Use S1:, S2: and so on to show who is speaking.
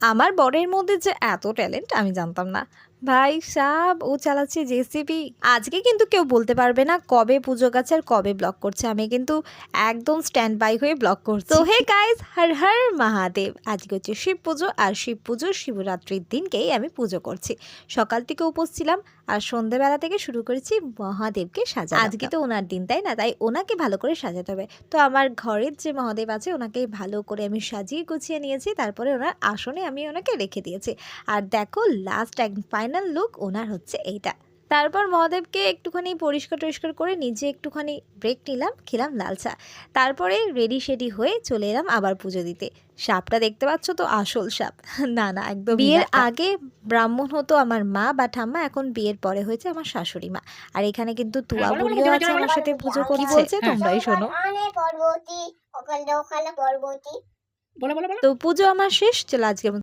S1: আমার বরের মধ্যে যে এত ট্যালেন্ট আমি জানতাম না। ভাই সাব ও চালাচ্ছে জেসিবি। আজকে কিন্তু কেউ বলতে পারবে না কবে পুজো গেছে আর কবে ব্লগ করছে। আমি কিন্তু একদম স্ট্যান্ড বাই হয়ে ব্লগ করছি। তো হে গাইস, হর হর মহাদেব। আজকে হচ্ছে শিব পুজো, আর শিব পুজোর শিবরাত্রির দিনকেই আমি পুজো করছি। সকাল থেকে উপোস ছিলাম আর সন্ধ্যেবেলা থেকে শুরু করেছি মহাদেবকে সাজানো। আজকে তো ওনার দিন, তাই না? তাই ওনাকে ভালো করে সাজাতে হবে। তো আমার ঘরের যে মহাদেব আছে ওনাকে ভালো করে আমি সাজিয়ে গুছিয়ে নিয়েছি। তারপরে ওনার আসনে আমি ওনাকে রেখে দিয়েছি। আর দেখো লাস্ট ফাইনাল লুক ওনার হচ্ছে এইটা। তারপর মহাদেবকে একটুখানি পরিষ্কার করে নিজে একটুখানি ব্রেক নিলাম, খেলাম লাল চা। তারপরে রেডি সেডি হয়ে চলে এলাম আবার পুজো দিতে। সাপটা দেখতে পাচ্ছ তো, আসল সাপ। না একদম বিয়ের আগে ব্রাহ্মণ হতো আমার মা বা ঠাম্মা, এখন বিয়ের পরে হয়েছে আমার শাশুড়ি মা। আর এখানে কিন্তু তুয়া বুড়িও আছে আমার সাথে পুজো করছে। বলছে তোমরাই শোনো। তো পুজো আমার শেষ, চলো আজকে